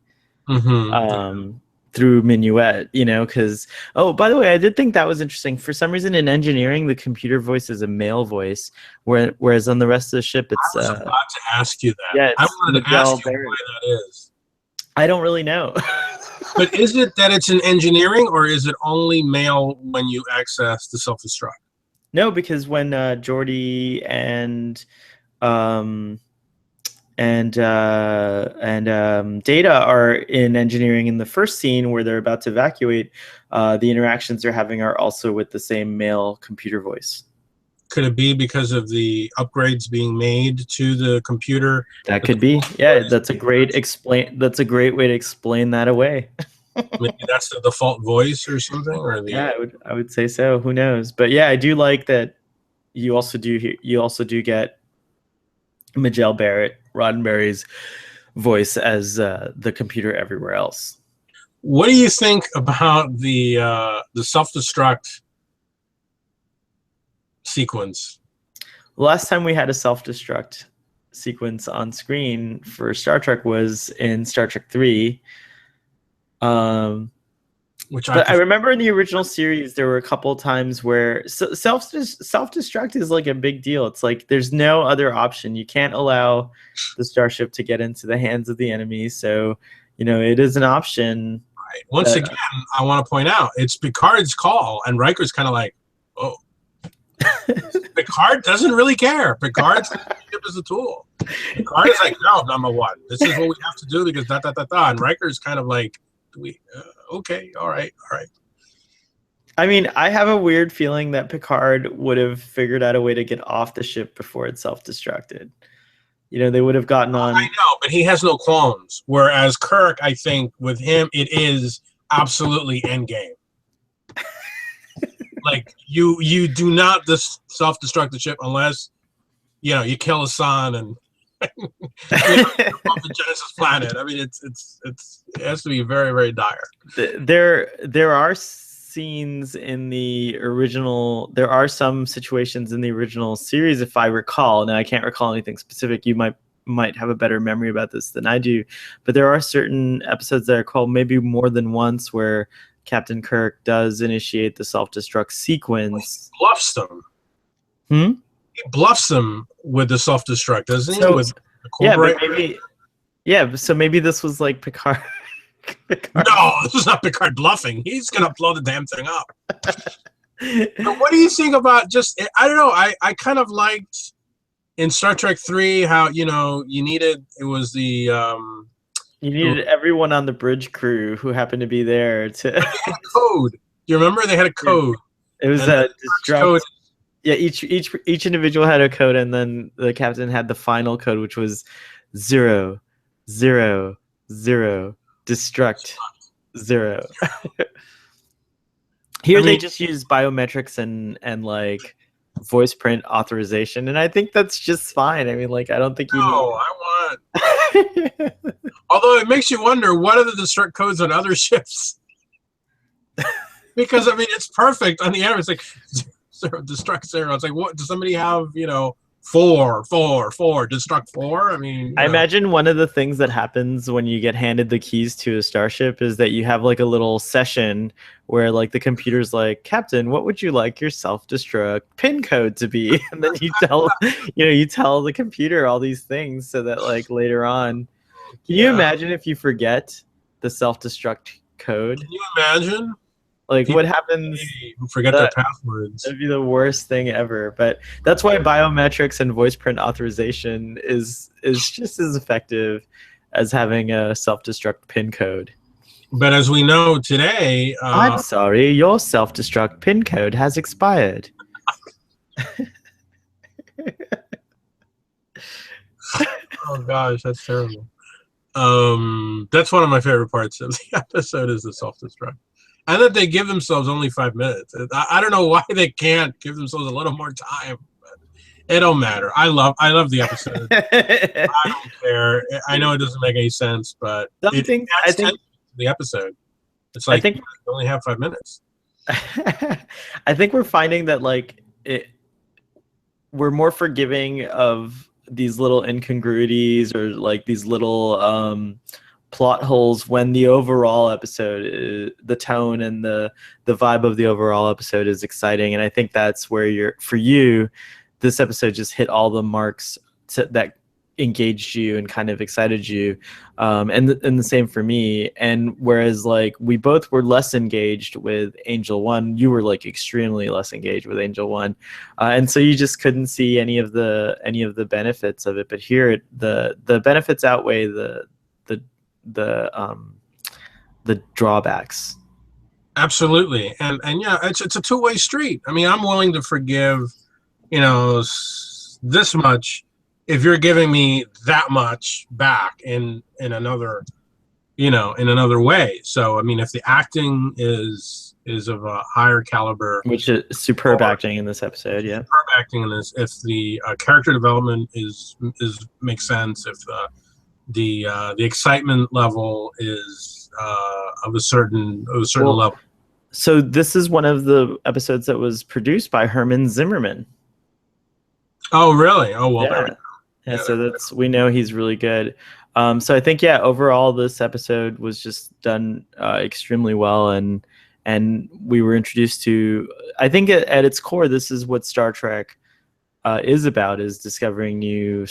Mm-hmm. through Minuet, because, oh, by the way, I did think that was interesting. For some reason in engineering, the computer voice is a male voice, whereas on the rest of the ship, I it's, was about to ask you that. yeah, I it's wanted to Miguel ask you Barrett. why that is. I don't really know. But is it that it's in engineering, or is it only male when you access the self-destruct? No, because when Geordi um, and Data are in engineering in the first scene where they're about to evacuate, the interactions they're having are also with the same male computer voice. Could it be because of the upgrades being made to the computer? That could be. Yeah, that's a great way to explain that away. Maybe that's the default voice or something, or the Yeah, I would say so. Who knows? But yeah, I do like that you also do get Miguel Barrett, Roddenberry's voice as the computer everywhere else. What do you think about the self-destruct sequence? Last time we had a self-destruct sequence on screen for Star Trek was in Star Trek 3. But I remember in the original series there were a couple of times where self-destruct is like a big deal. It's like there's no other option. You can't allow the starship to get into the hands of the enemy. So, it is an option. Right. Once again, I want to point out it's Picard's call, and Riker's kind of like, oh. Picard doesn't really care. Picard's ship is a tool. Picard is like, no, number one. This is what we have to do because da da da da. And Riker's kind of like, okay, all right. I mean, I have a weird feeling that Picard would have figured out a way to get off the ship before it self-destructed. They would have gotten on. I know, but he has no qualms. Whereas Kirk, I think, with him, it is absolutely endgame. Like you do not self-destruct the ship unless you kill Hassan and off the Genesis planet. I mean, it has to be very, very dire. There are scenes in the original. There are some situations in the original series, if I recall. Now I can't recall anything specific. You might have a better memory about this than I do, but there are certain episodes that are called maybe more than once where Captain Kirk does initiate the self-destruct sequence. He bluffs them. He bluffs them with the self-destruct, doesn't he? So maybe this was like Picard. No, this is not Picard bluffing. He's gonna blow the damn thing up. But what do you think about I don't know. I kind of liked in Star Trek 3 how you needed you needed everyone on the bridge crew who happened to be there to code. You remember they had a code. It was a code. Yeah, each individual had a code, and then the captain had the final code, which was 0, 0, 0, destruct 0. Here they just use biometrics and like voice print authorization, and I think that's just fine. I mean, like, I don't think you know. I want. Although it makes you wonder, what are the destruct codes on other ships? Because I mean, it's perfect on the air. It's like 0, destruct 0. It's like, what does somebody have? 4, 4, 4, destruct 4. I mean, I imagine one of the things that happens when you get handed the keys to a starship is that you have like a little session where like the computer's like, Captain, what would you like your self-destruct pin code to be? And then you tell the computer all these things so that like later on, can you imagine if you forget the self-destruct code? Can you imagine? Like what happens? Who forget their passwords? That'd be the worst thing ever. But that's why biometrics and voice print authorization is just as effective as having a self-destruct pin code. But as we know today, I'm sorry, your self-destruct pin code has expired. Oh gosh, that's terrible. That's one of my favorite parts of the episode is the self-destruct. And that they give themselves only 5 minutes. I don't know why they can't give themselves a little more time. But it don't matter. I love the episode. I don't care. I know it doesn't make any sense, but I think the episode. It's like you only have 5 minutes. I think we're finding that like we're more forgiving of these little incongruities or like these little plot holes when the overall episode the tone and the vibe of the overall episode is exciting. And I think that's where for you, this episode just hit all the marks that engaged you and kind of excited you, and the same for me. And whereas like we both were less engaged with Angel One, you were like extremely less engaged with Angel One, and so you just couldn't see any of the benefits of it. But here the benefits outweigh the drawbacks. Absolutely. And yeah, it's a two-way street. I mean, I'm willing to forgive, this much if you're giving me that much back in another, in another way. So, I mean, if the acting is of a higher caliber, which is superb acting in this episode, yeah, superb acting in this. If the character development makes sense, if the excitement level is of a certain level. So this is one of the episodes that was produced by Herman Zimmerman. Oh, really? Oh, well, yeah. Yeah, so we know he's really good. So I think, yeah, overall this episode was just done extremely well, and we were introduced to, I think at its core, this is what Star Trek is about, is discovering new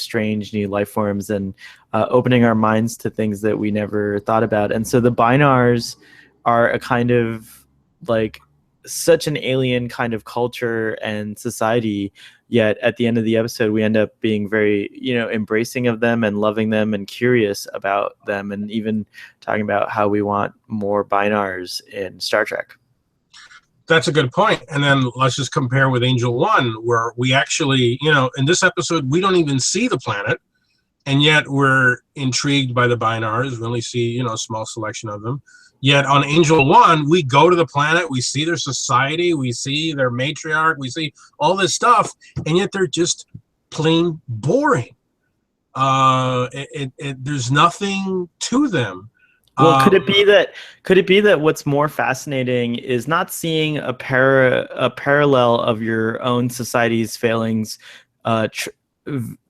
life forms and opening our minds to things that we never thought about. And so the Binars are a kind of like such an alien kind of culture and society, yet at the end of the episode we end up being very embracing of them and loving them and curious about them, and even talking about how we want more Binars in Star Trek. That's a good point. And then let's just compare with Angel One, where we actually, in this episode we don't even see the planet, and yet we're intrigued by the Binars. We only see a small selection of them. Yet on Angel One, we go to the planet, we see their society, we see their matriarch, we see all this stuff, and yet they're just plain boring. There's nothing to them. Well, could it be that what's more fascinating is not seeing a parallel of your own society's failings,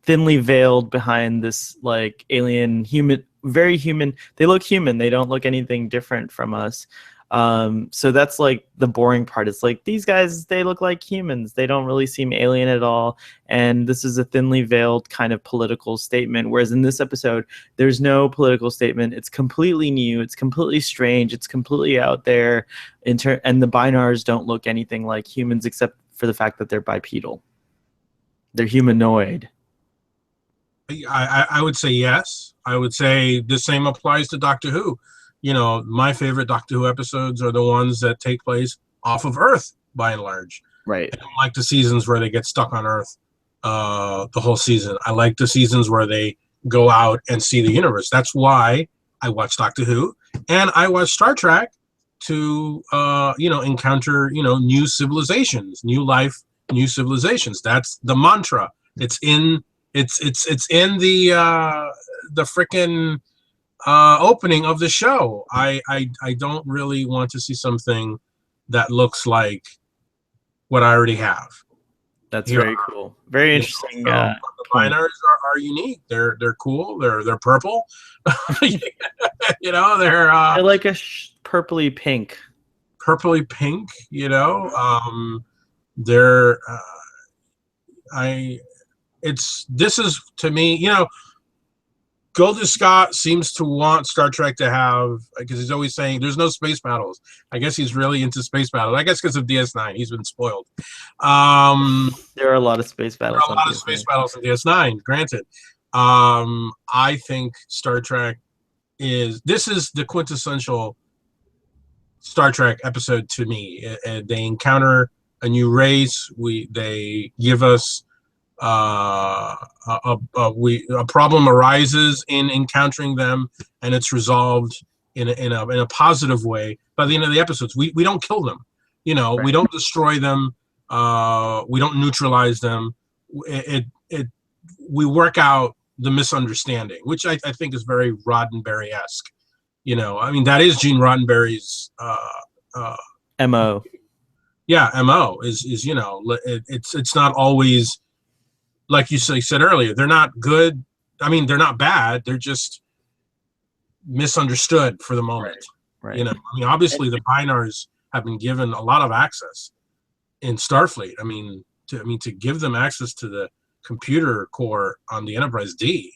thinly veiled behind this like alien human, very human. They look human. They don't look anything different from us. So that's like the boring part. It's like these guys, they look like humans. They don't really seem alien at all. And this is a thinly veiled kind of political statement. Whereas in this episode, there's no political statement. It's completely new. It's completely strange. It's completely out there. And the Binars don't look anything like humans, except for the fact that they're bipedal. They're humanoid. I would say yes. I would say the same applies to Doctor Who. My favorite Doctor Who episodes are the ones that take place off of Earth, by and large. Right. I don't like the seasons where they get stuck on Earth the whole season. I like the seasons where they go out and see the universe. That's why I watch Doctor Who, and I watch Star Trek to encounter new civilizations, new life, new civilizations. That's the mantra. It's in the frickin' opening of the show. I don't really want to see something that looks like what I already have. That's very cool. Very interesting. The Binars are unique. They're cool. They're purple. They're like a purpley pink. Purpley pink. This is to me, Golden Scott seems to want Star Trek to have, because he's always saying there's no space battles. I guess he's really into space battles. I guess because of DS9, he's been spoiled. There are a lot of space battles. There are a lot of space battles in DS9. Granted, I think Star Trek is the quintessential Star Trek episode to me. They encounter a new race. They give us. A problem arises in encountering them, and it's resolved in a positive way by the end of the episodes. We don't kill them, right. We don't destroy them, we don't neutralize them. We work out the misunderstanding, which I think is very Roddenberry-esque. That is Gene Roddenberry's MO. Yeah, MO is it's not always like you said earlier, they're not good. I mean, they're not bad. They're just misunderstood for the moment. Right. You know, I mean, obviously the Binars have been given a lot of access in Starfleet. I mean, to give them access to the computer core on the Enterprise D,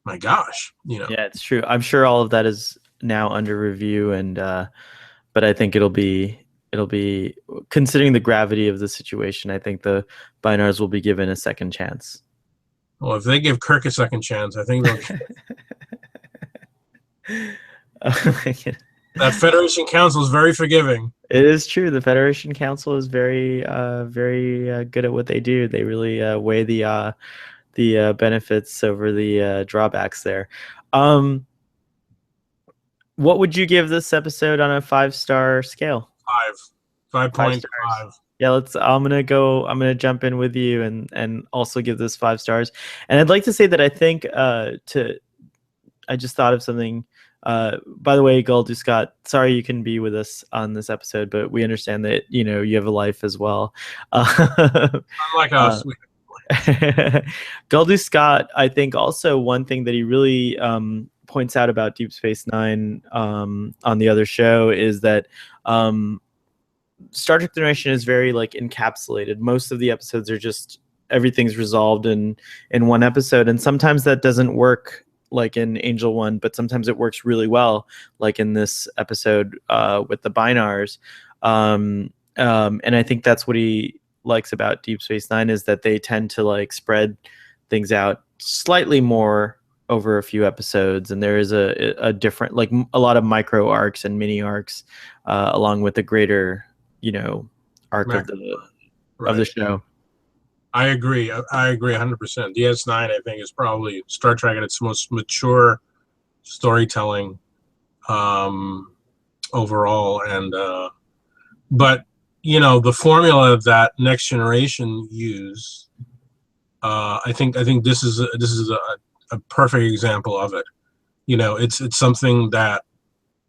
my gosh, you know. Yeah, it's true. I'm sure all of that is now under review, and but I think it'll be considering the gravity of the situation. I think the Binars will be given a second chance. Well, if they give Kirk a second chance, I think they'll. That Federation Council is very forgiving. It is true. The Federation Council is very good at what they do. They really weigh the benefits over the drawbacks there. What would you give this episode on a 5-star scale? 5.5. Yeah, I'm gonna jump in with you and also give this 5 stars. And I'd like to say that I think I just thought of something. By the way, Guldu Scott, sorry you couldn't be with us on this episode, but we understand that you have a life as well. Unlike us. Guldu Scott, I think also one thing that he really points out about Deep Space Nine on the other show is that Star Trek Generation is very like encapsulated. Most of the episodes are just everything's resolved in one episode, and sometimes that doesn't work like in Angel One, but sometimes it works really well, like in this episode with the Binars. And I think that's what he likes about Deep Space Nine is that they tend to like spread things out slightly more over a few episodes, and there is a different, like a lot of micro arcs and mini arcs along with the greater arc of the show. I agree 100%. DS9 I think is probably Star Trek at its most mature storytelling overall, and but the formula that Next Generation use, I think this is a perfect example of it. It's something that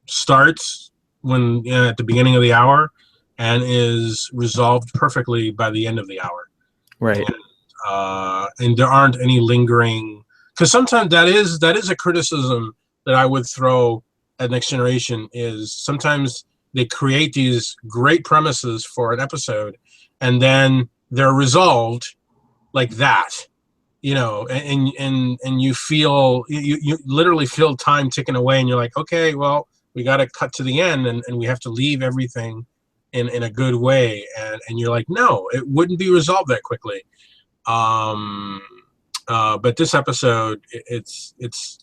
starts when at the beginning of the hour and is resolved perfectly by the end of the hour. Right. And there aren't any lingering, because sometimes that is a criticism that I would throw at Next Generation, is sometimes they create these great premises for an episode and then they're resolved like that, and you feel, you literally feel time ticking away, and you're like, okay, well, we got to cut to the end, and we have to leave everything in a good way, and you're like, no, it wouldn't be resolved that quickly. But this episode, it's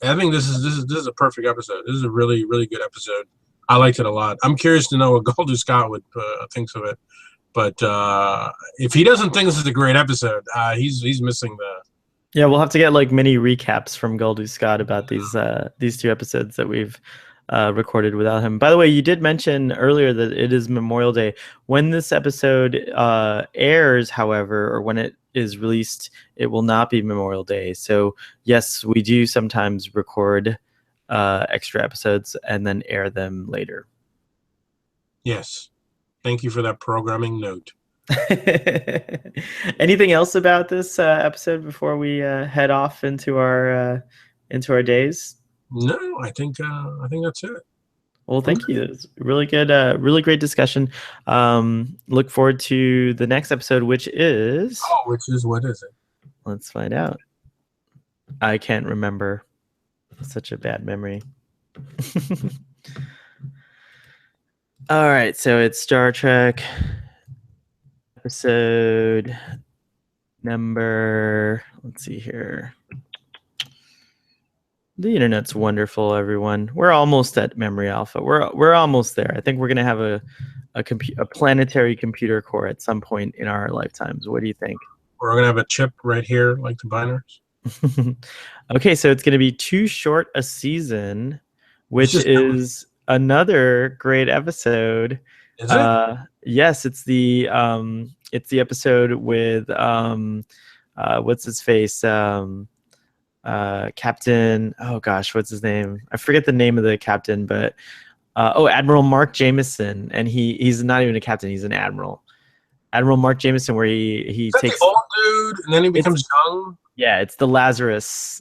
I think this is a perfect episode. This is a really, really good episode. I liked it a lot. I'm curious to know what Guldu Scott thinks of it. But if he doesn't think this is a great episode, he's missing the. Yeah, we'll have to get like mini recaps from Guldu Scott about these 2 episodes that we've recorded without him. By the way, you did mention earlier that it is Memorial Day. When this episode airs, however, or when it is released, it will not be Memorial Day. So yes, we do sometimes record extra episodes and then air them later. Yes. Thank you for that programming note. Anything else about this episode before we head off into our days? No, I think that's it. Well, thank you. It's really good, really great discussion. Look forward to the next episode, which is. Oh, what is it? Let's find out. I can't remember. Such a bad memory. All right, so it's Star Trek episode number. Let's see here. The internet's wonderful, everyone. We're almost at Memory Alpha. We're almost there. I think we're gonna have a planetary computer core at some point in our lifetimes. What do you think? We're gonna have a chip right here, like the Binars. Okay, so it's gonna be Too Short a Season, which is another great episode. Is it? Yes, it's the episode with what's his face? Captain, oh gosh, what's his name? I forget the name of the captain, but Admiral Mark Jameson, and he's not even a captain, he's an admiral. Admiral Mark Jameson, where he Is that takes the old dude and then he becomes young? Yeah, it's the Lazarus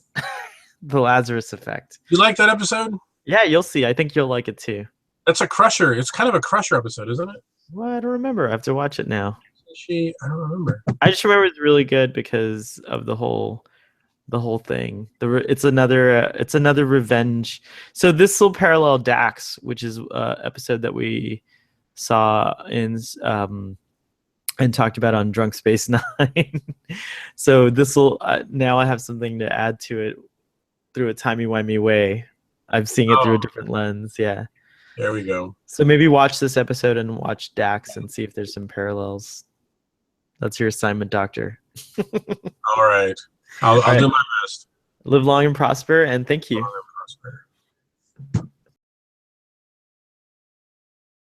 the Lazarus effect. You like that episode? Yeah, you'll see. I think you'll like it too. That's a Crusher. It's kind of a Crusher episode, isn't it? Well, I don't remember. I have to watch it now. I don't remember. I just remember it's really good because of the whole thing. It's another revenge. So this will parallel Dax, which is episode that we saw in and talked about on Drunk Space Nine. So this will now I have something to add to it through a timey-wimey way. I'm seeing it through a different lens. Yeah. There we go. So maybe watch this episode and watch Dax and see if there's some parallels. That's your assignment, Doctor. All right. I'll do my best. Live long and prosper, and thank you.